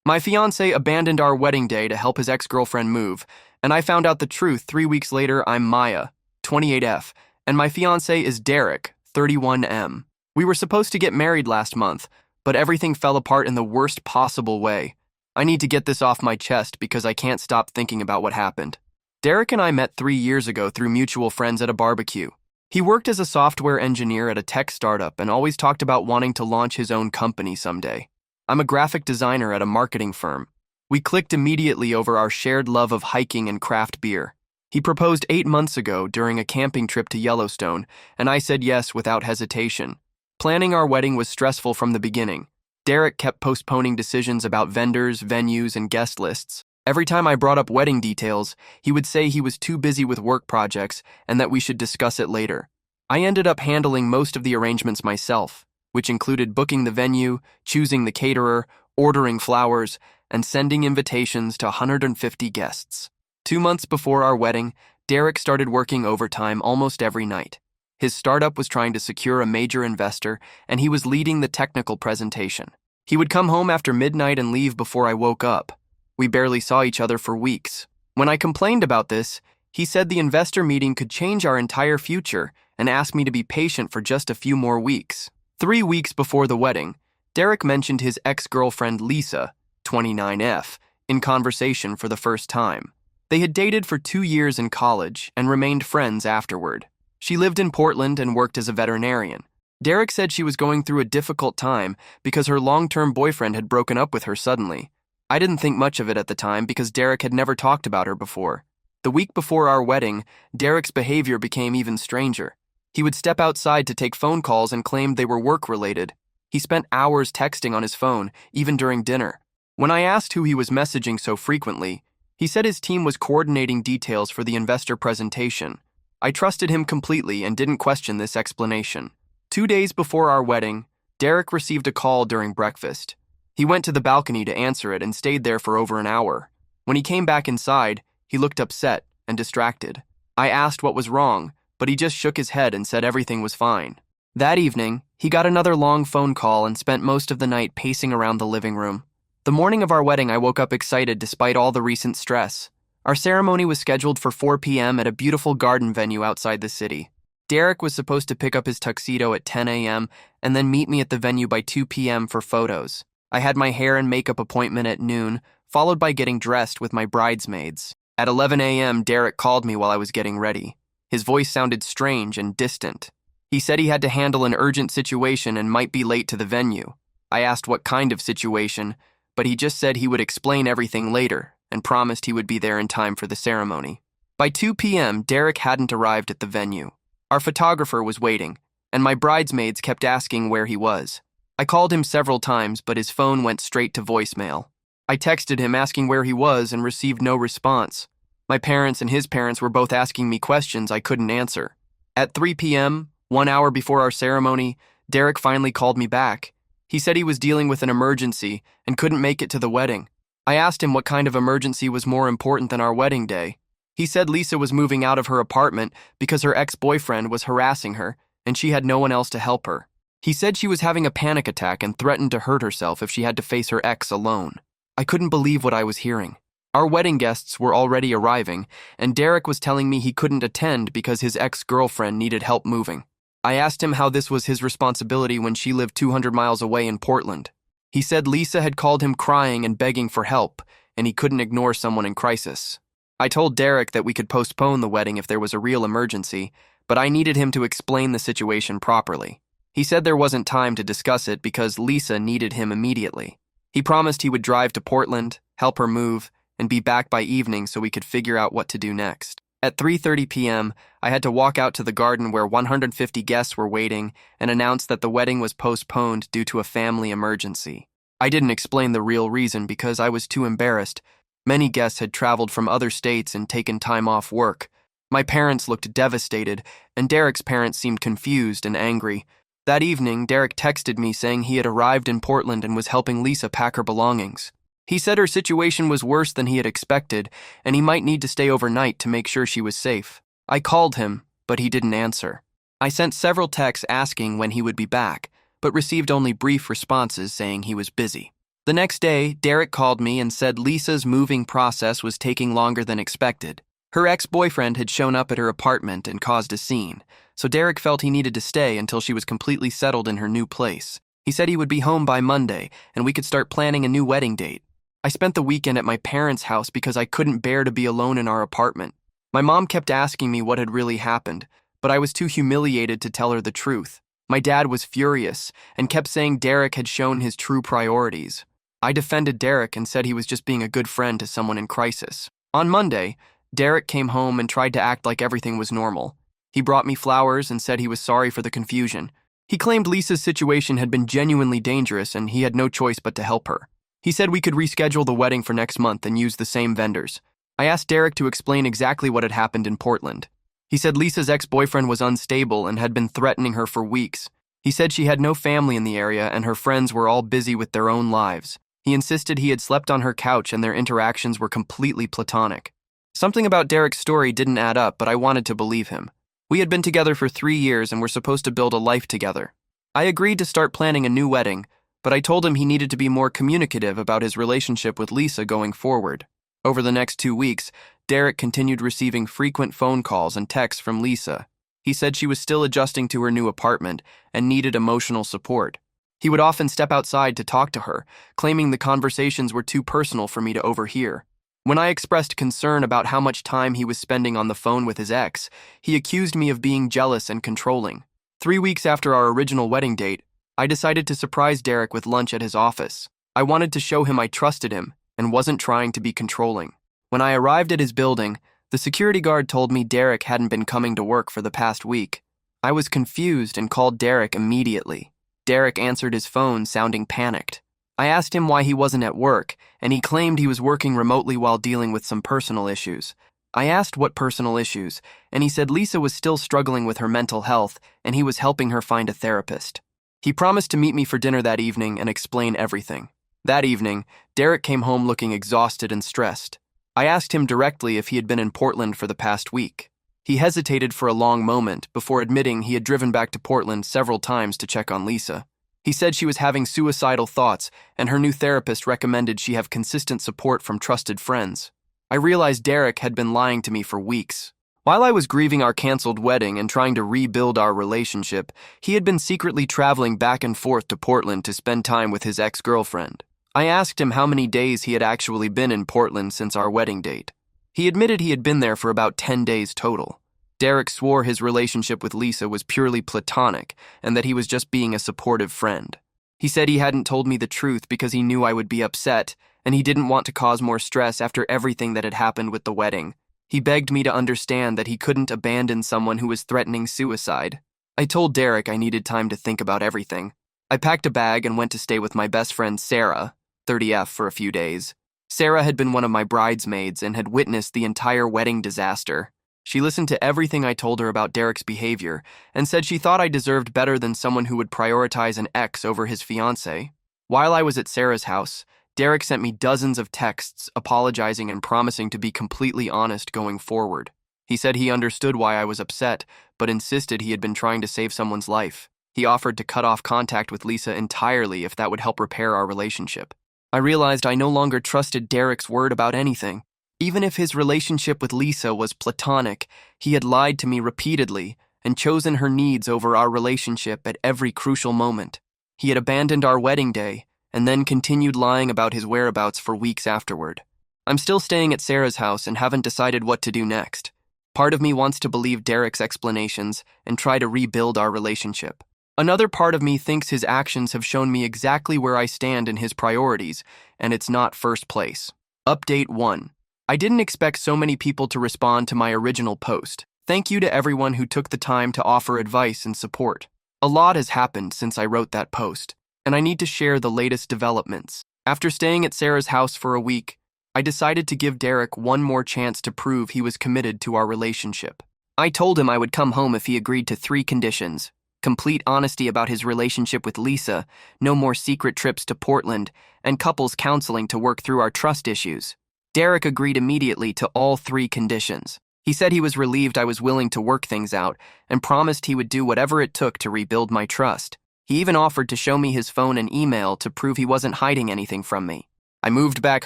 My fiancé abandoned our wedding day to help his ex-girlfriend move, and I found out the truth 3 weeks later. I'm Maya, 28F, and my fiancé is Derek, 31M. We were supposed to get married last month, but everything fell apart in the worst possible way. I need to get this off my chest because I can't stop thinking about what happened. Derek and I met 3 years ago through mutual friends at a barbecue. He worked as a software engineer at a tech startup and always talked about wanting to launch his own company someday. I'm a graphic designer at a marketing firm. We clicked immediately over our shared love of hiking and craft beer. He proposed 8 months ago during a camping trip to Yellowstone, and I said yes without hesitation. Planning our wedding was stressful from the beginning. Derek kept postponing decisions about vendors, venues, and guest lists. Every time I brought up wedding details, he would say he was too busy with work projects and that we should discuss it later. I ended up handling most of the arrangements myself, which included booking the venue, choosing the caterer, ordering flowers, and sending invitations to 150 guests. 2 months before our wedding, Derek started working overtime almost every night. His startup was trying to secure a major investor, and he was leading the technical presentation. He would come home after midnight and leave before I woke up. We barely saw each other for weeks. When I complained about this, he said the investor meeting could change our entire future and asked me to be patient for just a few more weeks. 3 weeks before the wedding, Derek mentioned his ex-girlfriend Lisa, 29F, in conversation for the first time. They had dated for 2 years in college and remained friends afterward. She lived in Portland and worked as a veterinarian. Derek said she was going through a difficult time because her long-term boyfriend had broken up with her suddenly. I didn't think much of it at the time because Derek had never talked about her before. The week before our wedding, Derek's behavior became even stranger. He would step outside to take phone calls and claimed they were work-related. He spent hours texting on his phone, even during dinner. When I asked who he was messaging so frequently, he said his team was coordinating details for the investor presentation. I trusted him completely and didn't question this explanation. 2 days before our wedding, Derek received a call during breakfast. He went to the balcony to answer it and stayed there for over an hour. When he came back inside, he looked upset and distracted. I asked what was wrong, but he just shook his head and said everything was fine. That evening, he got another long phone call and spent most of the night pacing around the living room. The morning of our wedding, I woke up excited despite all the recent stress. Our ceremony was scheduled for 4 p.m. at a beautiful garden venue outside the city. Derek was supposed to pick up his tuxedo at 10 a.m. and then meet me at the venue by 2 p.m. for photos. I had my hair and makeup appointment at noon, followed by getting dressed with my bridesmaids. At 11 a.m., Derek called me while I was getting ready. His voice sounded strange and distant. He said he had to handle an urgent situation and might be late to the venue. I asked what kind of situation, but he just said he would explain everything later and promised he would be there in time for the ceremony. By 2 p.m., Derek hadn't arrived at the venue. Our photographer was waiting, and my bridesmaids kept asking where he was. I called him several times, but his phone went straight to voicemail. I texted him asking where he was and received no response. My parents and his parents were both asking me questions I couldn't answer. At 3 p.m., 1 hour before our ceremony, Derek finally called me back. He said he was dealing with an emergency and couldn't make it to the wedding. I asked him what kind of emergency was more important than our wedding day. He said Lisa was moving out of her apartment because her ex-boyfriend was harassing her and she had no one else to help her. He said she was having a panic attack and threatened to hurt herself if she had to face her ex alone. I couldn't believe what I was hearing. Our wedding guests were already arriving, and Derek was telling me he couldn't attend because his ex-girlfriend needed help moving. I asked him how this was his responsibility when she lived 200 miles away in Portland. He said Lisa had called him crying and begging for help, and he couldn't ignore someone in crisis. I told Derek that we could postpone the wedding if there was a real emergency, but I needed him to explain the situation properly. He said there wasn't time to discuss it because Lisa needed him immediately. He promised he would drive to Portland, help her move, and be back by evening so we could figure out what to do next. At 3:30 p.m., I had to walk out to the garden where 150 guests were waiting and announce that the wedding was postponed due to a family emergency. I didn't explain the real reason because I was too embarrassed. Many guests had traveled from other states and taken time off work. My parents looked devastated, and Derek's parents seemed confused and angry. That evening, Derek texted me saying he had arrived in Portland and was helping Lisa pack her belongings. He said her situation was worse than he had expected, and he might need to stay overnight to make sure she was safe. I called him, but he didn't answer. I sent several texts asking when he would be back, but received only brief responses saying he was busy. The next day, Derek called me and said Lisa's moving process was taking longer than expected. Her ex-boyfriend had shown up at her apartment and caused a scene, so Derek felt he needed to stay until she was completely settled in her new place. He said he would be home by Monday, and we could start planning a new wedding date. I spent the weekend at my parents' house because I couldn't bear to be alone in our apartment. My mom kept asking me what had really happened, but I was too humiliated to tell her the truth. My dad was furious and kept saying Derek had shown his true priorities. I defended Derek and said he was just being a good friend to someone in crisis. On Monday, Derek came home and tried to act like everything was normal. He brought me flowers and said he was sorry for the confusion. He claimed Lisa's situation had been genuinely dangerous and he had no choice but to help her. He said we could reschedule the wedding for next month and use the same vendors. I asked Derek to explain exactly what had happened in Portland. He said Lisa's ex-boyfriend was unstable and had been threatening her for weeks. He said she had no family in the area and her friends were all busy with their own lives. He insisted he had slept on her couch and their interactions were completely platonic. Something about Derek's story didn't add up, but I wanted to believe him. We had been together for 3 years and were supposed to build a life together. I agreed to start planning a new wedding, but I told him he needed to be more communicative about his relationship with Lisa going forward. Over the next 2 weeks, Derek continued receiving frequent phone calls and texts from Lisa. He said she was still adjusting to her new apartment and needed emotional support. He would often step outside to talk to her, claiming the conversations were too personal for me to overhear. When I expressed concern about how much time he was spending on the phone with his ex, he accused me of being jealous and controlling. 3 weeks after our original wedding date, I decided to surprise Derek with lunch at his office. I wanted to show him I trusted him and wasn't trying to be controlling. When I arrived at his building, the security guard told me Derek hadn't been coming to work for the past week. I was confused and called Derek immediately. Derek answered his phone, sounding panicked. I asked him why he wasn't at work, and he claimed he was working remotely while dealing with some personal issues. I asked what personal issues, and he said Lisa was still struggling with her mental health, and he was helping her find a therapist. He promised to meet me for dinner that evening and explain everything. That evening, Derek came home looking exhausted and stressed. I asked him directly if he had been in Portland for the past week. He hesitated for a long moment before admitting he had driven back to Portland several times to check on Lisa. He said she was having suicidal thoughts, and her new therapist recommended she have consistent support from trusted friends. I realized Derek had been lying to me for weeks. While I was grieving our canceled wedding and trying to rebuild our relationship, he had been secretly traveling back and forth to Portland to spend time with his ex-girlfriend. I asked him how many days he had actually been in Portland since our wedding date. He admitted he had been there for about 10 days total. Derek swore his relationship with Lisa was purely platonic and that he was just being a supportive friend. He said he hadn't told me the truth because he knew I would be upset and he didn't want to cause more stress after everything that had happened with the wedding. He begged me to understand that he couldn't abandon someone who was threatening suicide. I told Derek I needed time to think about everything. I packed a bag and went to stay with my best friend Sarah, 30F, for a few days. Sarah had been one of my bridesmaids and had witnessed the entire wedding disaster. She listened to everything I told her about Derek's behavior and said she thought I deserved better than someone who would prioritize an ex over his fiancé. While I was at Sarah's house, Derek sent me dozens of texts apologizing and promising to be completely honest going forward. He said he understood why I was upset, but insisted he had been trying to save someone's life. He offered to cut off contact with Lisa entirely if that would help repair our relationship. I realized I no longer trusted Derek's word about anything. Even if his relationship with Lisa was platonic, he had lied to me repeatedly and chosen her needs over our relationship at every crucial moment. He had abandoned our wedding day and then continued lying about his whereabouts for weeks afterward. I'm still staying at Sarah's house and haven't decided what to do next. Part of me wants to believe Derek's explanations and try to rebuild our relationship. Another part of me thinks his actions have shown me exactly where I stand in his priorities, and it's not first place. Update 1. I didn't expect so many people to respond to my original post. Thank you to everyone who took the time to offer advice and support. A lot has happened since I wrote that post, and I need to share the latest developments. After staying at Sarah's house for a week, I decided to give Derek one more chance to prove he was committed to our relationship. I told him I would come home if he agreed to 3 conditions: complete honesty about his relationship with Lisa, no more secret trips to Portland, and couples counseling to work through our trust issues. Derek agreed immediately to all 3 conditions. He said he was relieved I was willing to work things out and promised he would do whatever it took to rebuild my trust. He even offered to show me his phone and email to prove he wasn't hiding anything from me. I moved back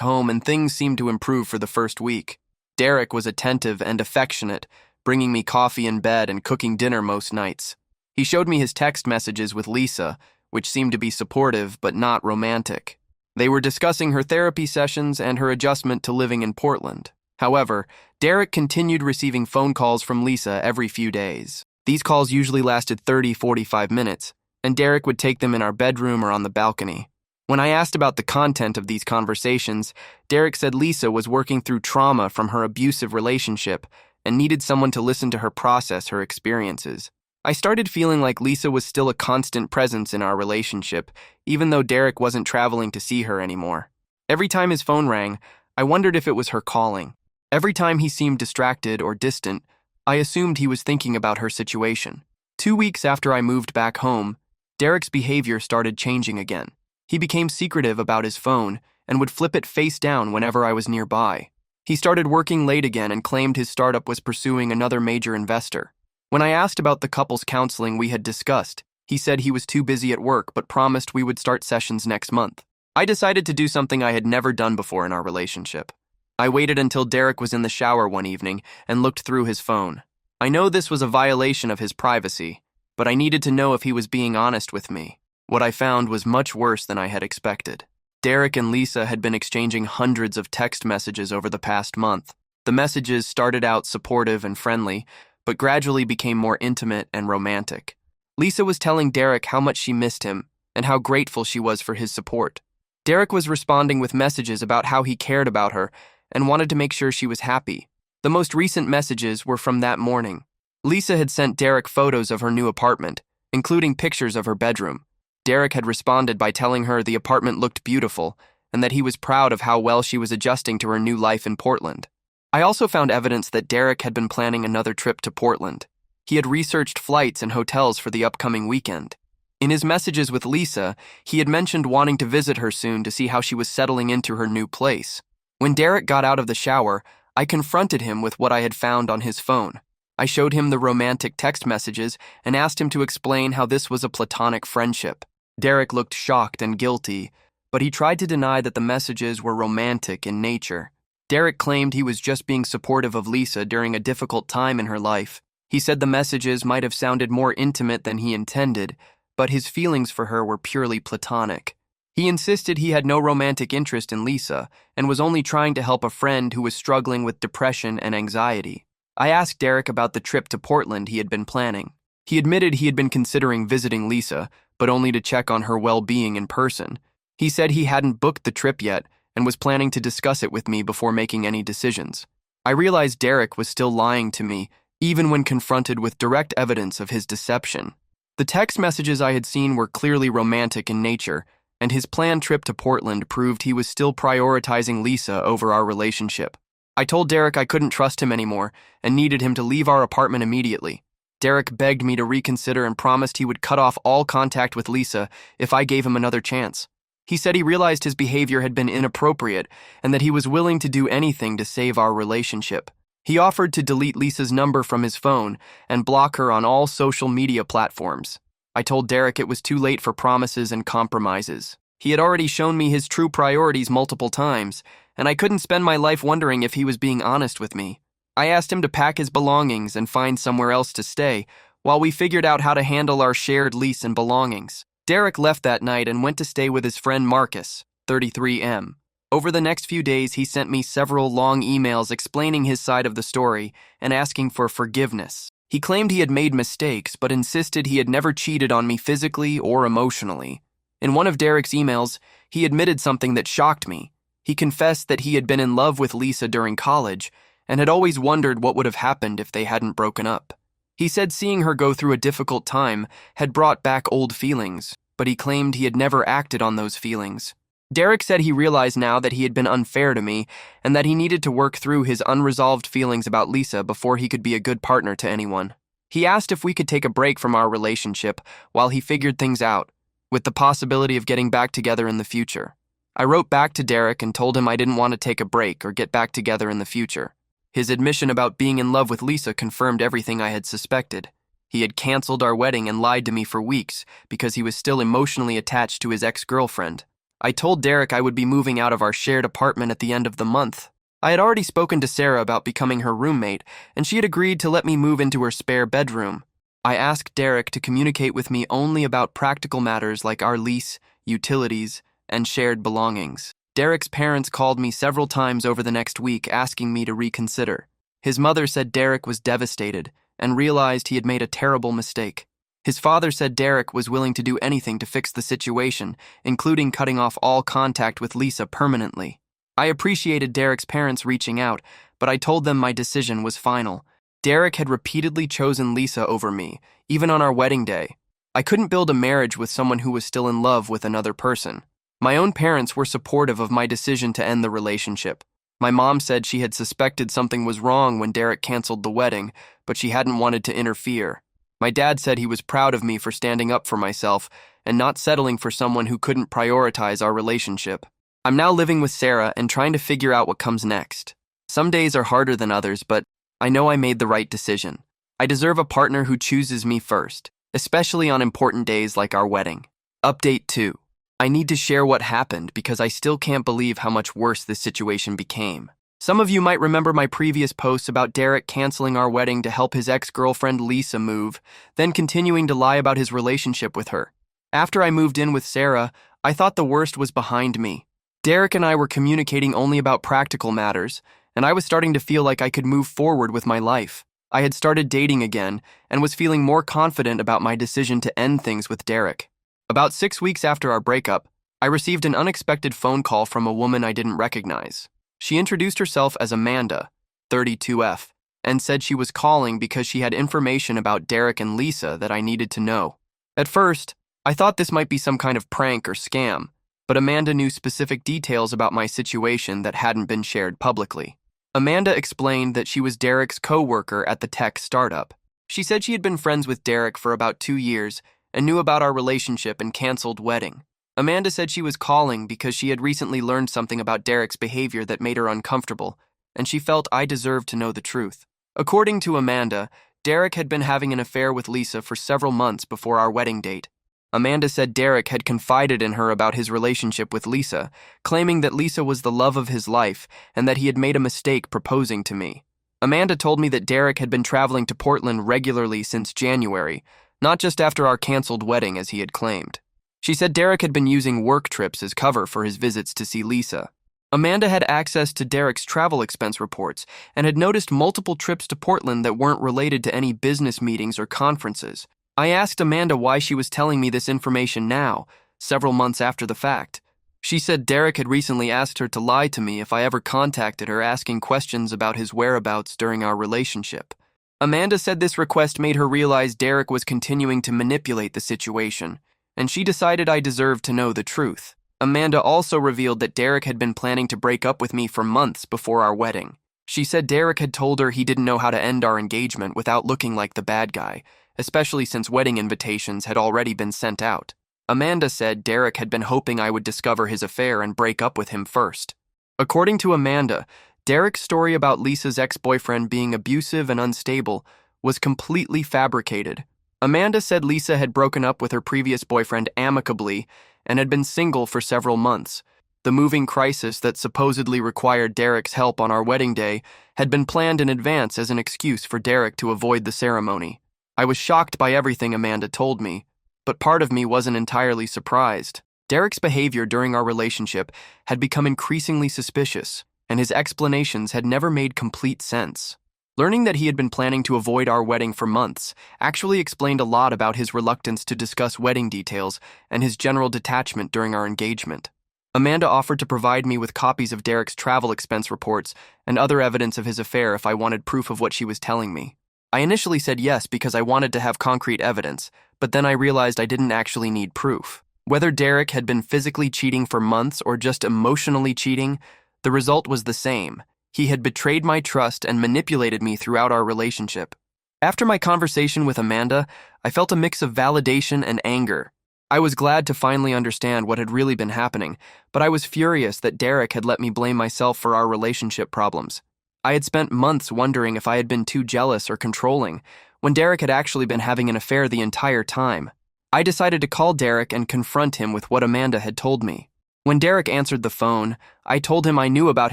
home and things seemed to improve for the first week. Derek was attentive and affectionate, bringing me coffee in bed and cooking dinner most nights. He showed me his text messages with Lisa, which seemed to be supportive but not romantic. They were discussing her therapy sessions and her adjustment to living in Portland. However, Derek continued receiving phone calls from Lisa every few days. These calls usually lasted 30-45 minutes, and Derek would take them in our bedroom or on the balcony. When I asked about the content of these conversations, Derek said Lisa was working through trauma from her abusive relationship and needed someone to listen to her process her experiences. I started feeling like Lisa was still a constant presence in our relationship, even though Derek wasn't traveling to see her anymore. Every time his phone rang, I wondered if it was her calling. Every time he seemed distracted or distant, I assumed he was thinking about her situation. 2 weeks after I moved back home, Derek's behavior started changing again. He became secretive about his phone and would flip it face down whenever I was nearby. He started working late again and claimed his startup was pursuing another major investor. When I asked about the couples counseling we had discussed, he said he was too busy at work but promised we would start sessions next month. I decided to do something I had never done before in our relationship. I waited until Derek was in the shower one evening and looked through his phone. I know this was a violation of his privacy, but I needed to know if he was being honest with me. What I found was much worse than I had expected. Derek and Lisa had been exchanging hundreds of text messages over the past month. The messages started out supportive and friendly, but gradually became more intimate and romantic. Lisa was telling Derek how much she missed him and how grateful she was for his support. Derek was responding with messages about how he cared about her and wanted to make sure she was happy. The most recent messages were from that morning. Lisa had sent Derek photos of her new apartment, including pictures of her bedroom. Derek had responded by telling her the apartment looked beautiful and that he was proud of how well she was adjusting to her new life in Portland. I also found evidence that Derek had been planning another trip to Portland. He had researched flights and hotels for the upcoming weekend. In his messages with Lisa, he had mentioned wanting to visit her soon to see how she was settling into her new place. When Derek got out of the shower, I confronted him with what I had found on his phone. I showed him the romantic text messages and asked him to explain how this was a platonic friendship. Derek looked shocked and guilty, but he tried to deny that the messages were romantic in nature. Derek claimed he was just being supportive of Lisa during a difficult time in her life. He said the messages might have sounded more intimate than he intended, but his feelings for her were purely platonic. He insisted he had no romantic interest in Lisa and was only trying to help a friend who was struggling with depression and anxiety. I asked Derek about the trip to Portland he had been planning. He admitted he had been considering visiting Lisa, but only to check on her well-being in person. He said he hadn't booked the trip yet and was planning to discuss it with me before making any decisions. I realized Derek was still lying to me, even when confronted with direct evidence of his deception. The text messages I had seen were clearly romantic in nature, and his planned trip to Portland proved he was still prioritizing Lisa over our relationship. I told Derek I couldn't trust him anymore and needed him to leave our apartment immediately. Derek begged me to reconsider and promised he would cut off all contact with Lisa if I gave him another chance. He said he realized his behavior had been inappropriate and that he was willing to do anything to save our relationship. He offered to delete Lisa's number from his phone and block her on all social media platforms. I told Derek it was too late for promises and compromises. He had already shown me his true priorities multiple times, and I couldn't spend my life wondering if he was being honest with me. I asked him to pack his belongings and find somewhere else to stay, while we figured out how to handle our shared lease and belongings. Derek left that night and went to stay with his friend Marcus, 33M. Over the next few days, he sent me several long emails explaining his side of the story and asking for forgiveness. He claimed he had made mistakes, but insisted he had never cheated on me physically or emotionally. In one of Derek's emails, he admitted something that shocked me. He confessed that he had been in love with Lisa during college and had always wondered what would have happened if they hadn't broken up. He said seeing her go through a difficult time had brought back old feelings, but he claimed he had never acted on those feelings. Derek said he realized now that he had been unfair to me and that he needed to work through his unresolved feelings about Lisa before he could be a good partner to anyone. He asked if we could take a break from our relationship while he figured things out, with the possibility of getting back together in the future. I wrote back to Derek and told him I didn't want to take a break or get back together in the future. His admission about being in love with Lisa confirmed everything I had suspected. He had canceled our wedding and lied to me for weeks because he was still emotionally attached to his ex-girlfriend. I told Derek I would be moving out of our shared apartment at the end of the month. I had already spoken to Sarah about becoming her roommate, and she had agreed to let me move into her spare bedroom. I asked Derek to communicate with me only about practical matters like our lease, utilities, and shared belongings. Derek's parents called me several times over the next week asking me to reconsider. His mother said Derek was devastated and realized he had made a terrible mistake. His father said Derek was willing to do anything to fix the situation, including cutting off all contact with Lisa permanently. I appreciated Derek's parents reaching out, but I told them my decision was final. Derek had repeatedly chosen Lisa over me, even on our wedding day. I couldn't build a marriage with someone who was still in love with another person. My own parents were supportive of my decision to end the relationship. My mom said she had suspected something was wrong when Derek canceled the wedding, but she hadn't wanted to interfere. My dad said he was proud of me for standing up for myself and not settling for someone who couldn't prioritize our relationship. I'm now living with Sarah and trying to figure out what comes next. Some days are harder than others, but I know I made the right decision. I deserve a partner who chooses me first, especially on important days like our wedding. Update 2. I need to share what happened because I still can't believe how much worse this situation became. Some of you might remember my previous posts about Derek canceling our wedding to help his ex-girlfriend Lisa move, then continuing to lie about his relationship with her. After I moved in with Sarah, I thought the worst was behind me. Derek and I were communicating only about practical matters, and I was starting to feel like I could move forward with my life. I had started dating again and was feeling more confident about my decision to end things with Derek. About 6 weeks after our breakup, I received an unexpected phone call from a woman I didn't recognize. She introduced herself as Amanda, 32F, and said she was calling because she had information about Derek and Lisa that I needed to know. At first, I thought this might be some kind of prank or scam, but Amanda knew specific details about my situation that hadn't been shared publicly. Amanda explained that she was Derek's co-worker at the tech startup. She said she had been friends with Derek for about 2 years and knew about our relationship and canceled wedding. Amanda said she was calling because she had recently learned something about Derek's behavior that made her uncomfortable, and she felt I deserved to know the truth. According to Amanda, Derek had been having an affair with Lisa for several months before our wedding date. Amanda said Derek had confided in her about his relationship with Lisa, claiming that Lisa was the love of his life and that he had made a mistake proposing to me. Amanda told me that Derek had been traveling to Portland regularly since January, not just after our canceled wedding as he had claimed. She said Derek had been using work trips as cover for his visits to see Lisa. Amanda had access to Derek's travel expense reports and had noticed multiple trips to Portland that weren't related to any business meetings or conferences. I asked Amanda why she was telling me this information now, several months after the fact. She said Derek had recently asked her to lie to me if I ever contacted her asking questions about his whereabouts during our relationship. Amanda said this request made her realize Derek was continuing to manipulate the situation, and she decided I deserved to know the truth. Amanda also revealed that Derek had been planning to break up with me for months before our wedding. She said Derek had told her he didn't know how to end our engagement without looking like the bad guy, especially since wedding invitations had already been sent out. Amanda said Derek had been hoping I would discover his affair and break up with him first. According to Amanda, Derek's story about Lisa's ex-boyfriend being abusive and unstable was completely fabricated. Amanda said Lisa had broken up with her previous boyfriend amicably and had been single for several months. The moving crisis that supposedly required Derek's help on our wedding day had been planned in advance as an excuse for Derek to avoid the ceremony. I was shocked by everything Amanda told me, but part of me wasn't entirely surprised. Derek's behavior during our relationship had become increasingly suspicious, and his explanations had never made complete sense. Learning that he had been planning to avoid our wedding for months actually explained a lot about his reluctance to discuss wedding details and his general detachment during our engagement. Amanda offered to provide me with copies of Derek's travel expense reports and other evidence of his affair if I wanted proof of what she was telling me. I initially said yes because I wanted to have concrete evidence, but then I realized I didn't actually need proof. Whether Derek had been physically cheating for months or just emotionally cheating, the result was the same. He had betrayed my trust and manipulated me throughout our relationship. After my conversation with Amanda, I felt a mix of validation and anger. I was glad to finally understand what had really been happening, but I was furious that Derek had let me blame myself for our relationship problems. I had spent months wondering if I had been too jealous or controlling, when Derek had actually been having an affair the entire time. I decided to call Derek and confront him with what Amanda had told me. When Derek answered the phone, I told him I knew about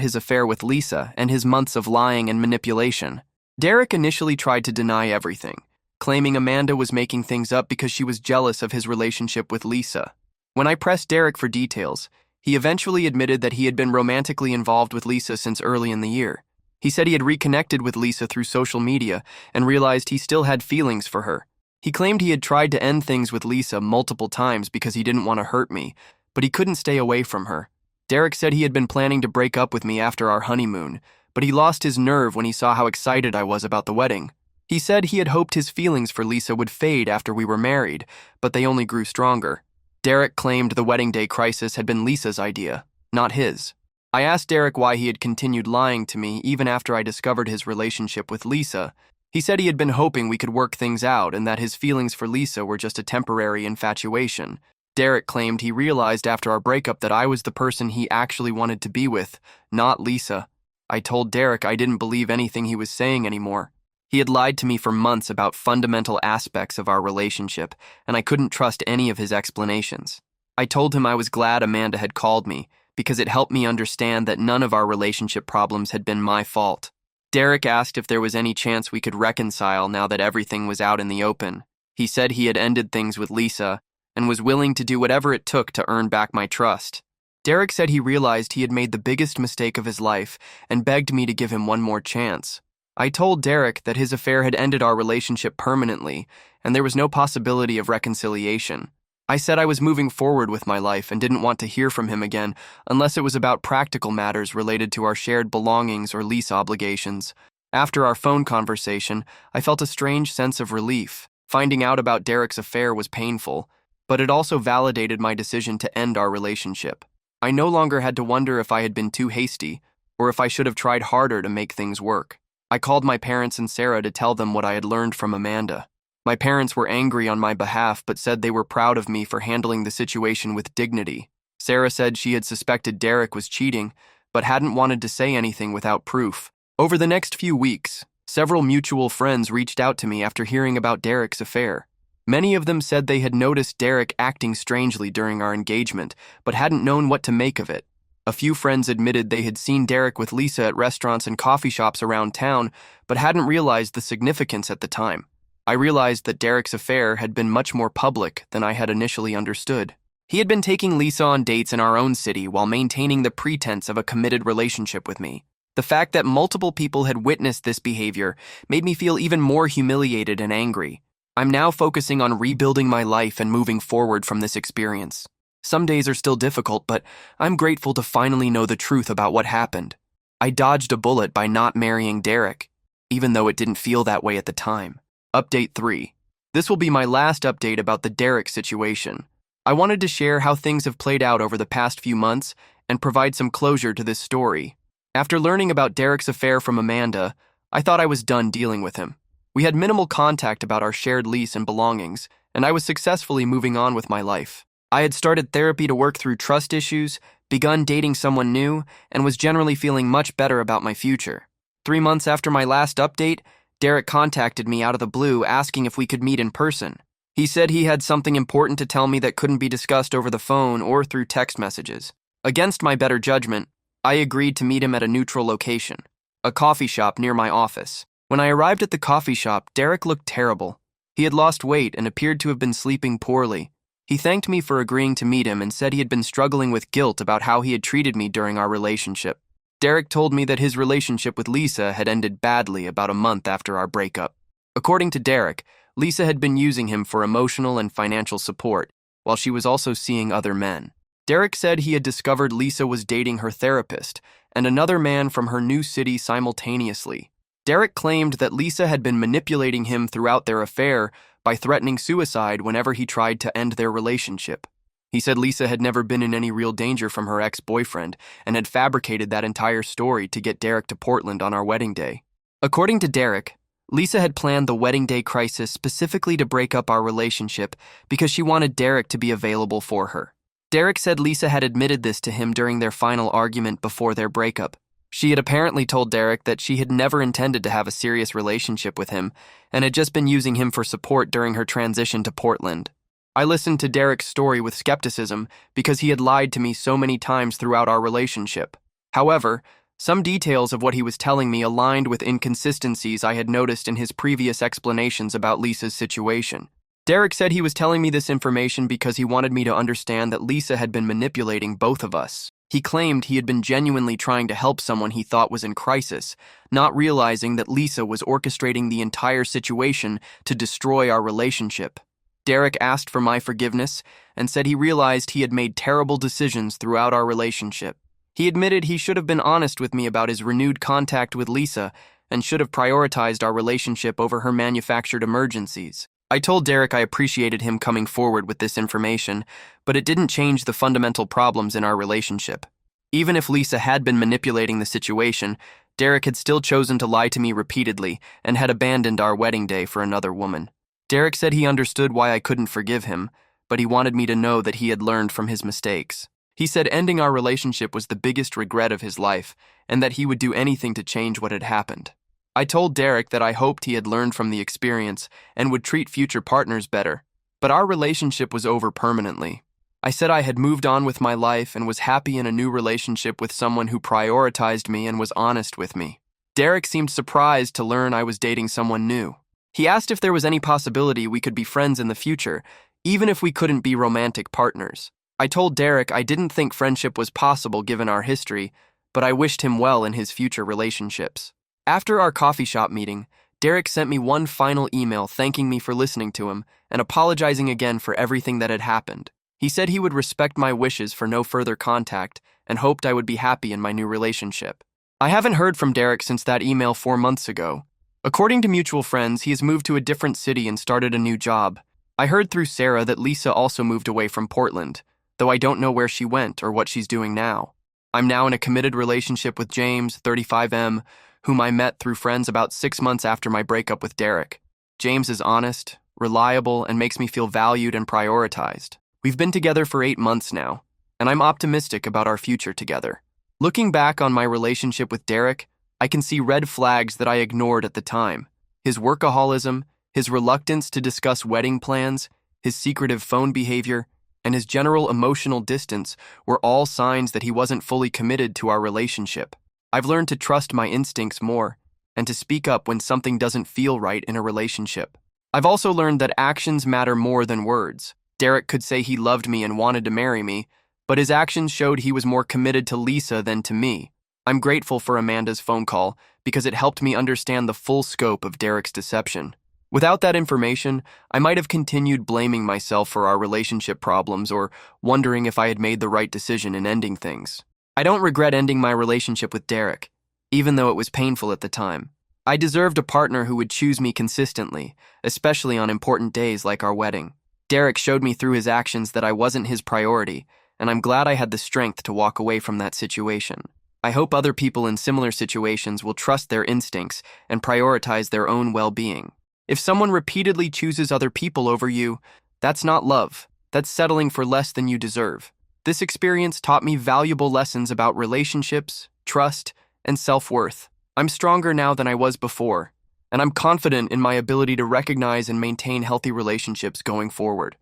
his affair with Lisa and his months of lying and manipulation. Derek initially tried to deny everything, claiming Amanda was making things up because she was jealous of his relationship with Lisa. When I pressed Derek for details, he eventually admitted that he had been romantically involved with Lisa since early in the year. He said he had reconnected with Lisa through social media and realized he still had feelings for her. He claimed he had tried to end things with Lisa multiple times because he didn't want to hurt me, but he couldn't stay away from her. Derek said he had been planning to break up with me after our honeymoon, but he lost his nerve when he saw how excited I was about the wedding. He said he had hoped his feelings for Lisa would fade after we were married, but they only grew stronger. Derek claimed the wedding day crisis had been Lisa's idea, not his. I asked Derek why he had continued lying to me even after I discovered his relationship with Lisa. He said he had been hoping we could work things out and that his feelings for Lisa were just a temporary infatuation. Derek claimed he realized after our breakup that I was the person he actually wanted to be with, not Lisa. I told Derek I didn't believe anything he was saying anymore. He had lied to me for months about fundamental aspects of our relationship, and I couldn't trust any of his explanations. I told him I was glad Amanda had called me, because it helped me understand that none of our relationship problems had been my fault. Derek asked if there was any chance we could reconcile now that everything was out in the open. He said he had ended things with Lisa and was willing to do whatever it took to earn back my trust. Derek said he realized he had made the biggest mistake of his life and begged me to give him one more chance. I told Derek that his affair had ended our relationship permanently and there was no possibility of reconciliation. I said I was moving forward with my life and didn't want to hear from him again unless it was about practical matters related to our shared belongings or lease obligations. After our phone conversation, I felt a strange sense of relief. Finding out about Derek's affair was painful, but it also validated my decision to end our relationship. I no longer had to wonder if I had been too hasty or if I should have tried harder to make things work. I called my parents and Sarah to tell them what I had learned from Amanda. My parents were angry on my behalf but said they were proud of me for handling the situation with dignity. Sarah said she had suspected Derek was cheating, but hadn't wanted to say anything without proof. Over the next few weeks, several mutual friends reached out to me after hearing about Derek's affair. Many of them said they had noticed Derek acting strangely during our engagement, but hadn't known what to make of it. A few friends admitted they had seen Derek with Lisa at restaurants and coffee shops around town, but hadn't realized the significance at the time. I realized that Derek's affair had been much more public than I had initially understood. He had been taking Lisa on dates in our own city while maintaining the pretense of a committed relationship with me. The fact that multiple people had witnessed this behavior made me feel even more humiliated and angry. I'm now focusing on rebuilding my life and moving forward from this experience. Some days are still difficult, but I'm grateful to finally know the truth about what happened. I dodged a bullet by not marrying Derek, even though it didn't feel that way at the time. Update 3. This will be my last update about the Derek situation. I wanted to share how things have played out over the past few months and provide some closure to this story. After learning about Derek's affair from Amanda, I thought I was done dealing with him. We had minimal contact about our shared lease and belongings, and I was successfully moving on with my life. I had started therapy to work through trust issues, begun dating someone new, and was generally feeling much better about my future. 3 months after my last update, Derek contacted me out of the blue asking if we could meet in person. He said he had something important to tell me that couldn't be discussed over the phone or through text messages. Against my better judgment, I agreed to meet him at a neutral location, a coffee shop near my office. When I arrived at the coffee shop, Derek looked terrible. He had lost weight and appeared to have been sleeping poorly. He thanked me for agreeing to meet him and said he had been struggling with guilt about how he had treated me during our relationship. Derek told me that his relationship with Lisa had ended badly about a month after our breakup. According to Derek, Lisa had been using him for emotional and financial support, while she was also seeing other men. Derek said he had discovered Lisa was dating her therapist and another man from her new city simultaneously. Derek claimed that Lisa had been manipulating him throughout their affair by threatening suicide whenever he tried to end their relationship. He said Lisa had never been in any real danger from her ex-boyfriend and had fabricated that entire story to get Derek to Portland on our wedding day. According to Derek, Lisa had planned the wedding day crisis specifically to break up our relationship because she wanted Derek to be available for her. Derek said Lisa had admitted this to him during their final argument before their breakup. She had apparently told Derek that she had never intended to have a serious relationship with him and had just been using him for support during her transition to Portland. I listened to Derek's story with skepticism because he had lied to me so many times throughout our relationship. However, some details of what he was telling me aligned with inconsistencies I had noticed in his previous explanations about Lisa's situation. Derek said he was telling me this information because he wanted me to understand that Lisa had been manipulating both of us. He claimed he had been genuinely trying to help someone he thought was in crisis, not realizing that Lisa was orchestrating the entire situation to destroy our relationship. Derek asked for my forgiveness and said he realized he had made terrible decisions throughout our relationship. He admitted he should have been honest with me about his renewed contact with Lisa and should have prioritized our relationship over her manufactured emergencies. I told Derek I appreciated him coming forward with this information, but it didn't change the fundamental problems in our relationship. Even if Lisa had been manipulating the situation, Derek had still chosen to lie to me repeatedly and had abandoned our wedding day for another woman. Derek said he understood why I couldn't forgive him, but he wanted me to know that he had learned from his mistakes. He said ending our relationship was the biggest regret of his life and that he would do anything to change what had happened. I told Derek that I hoped he had learned from the experience and would treat future partners better, but our relationship was over permanently. I said I had moved on with my life and was happy in a new relationship with someone who prioritized me and was honest with me. Derek seemed surprised to learn I was dating someone new. He asked if there was any possibility we could be friends in the future, even if we couldn't be romantic partners. I told Derek I didn't think friendship was possible given our history, but I wished him well in his future relationships. After our coffee shop meeting, Derek sent me one final email thanking me for listening to him and apologizing again for everything that had happened. He said he would respect my wishes for no further contact and hoped I would be happy in my new relationship. I haven't heard from Derek since that email 4 months ago. According to mutual friends, he has moved to a different city and started a new job. I heard through Sarah that Lisa also moved away from Portland, though I don't know where she went or what she's doing now. I'm now in a committed relationship with James, 35M, whom I met through friends about 6 months after my breakup with Derek. James is honest, reliable, and makes me feel valued and prioritized. We've been together for 8 months now, and I'm optimistic about our future together. Looking back on my relationship with Derek, I can see red flags that I ignored at the time. His workaholism, his reluctance to discuss wedding plans, his secretive phone behavior, and his general emotional distance were all signs that he wasn't fully committed to our relationship. I've learned to trust my instincts more and to speak up when something doesn't feel right in a relationship. I've also learned that actions matter more than words. Derek could say he loved me and wanted to marry me, but his actions showed he was more committed to Lisa than to me. I'm grateful for Amanda's phone call because it helped me understand the full scope of Derek's deception. Without that information, I might have continued blaming myself for our relationship problems or wondering if I had made the right decision in ending things. I don't regret ending my relationship with Derek, even though it was painful at the time. I deserved a partner who would choose me consistently, especially on important days like our wedding. Derek showed me through his actions that I wasn't his priority, and I'm glad I had the strength to walk away from that situation. I hope other people in similar situations will trust their instincts and prioritize their own well-being. If someone repeatedly chooses other people over you, that's not love. That's settling for less than you deserve. This experience taught me valuable lessons about relationships, trust, and self-worth. I'm stronger now than I was before, and I'm confident in my ability to recognize and maintain healthy relationships going forward.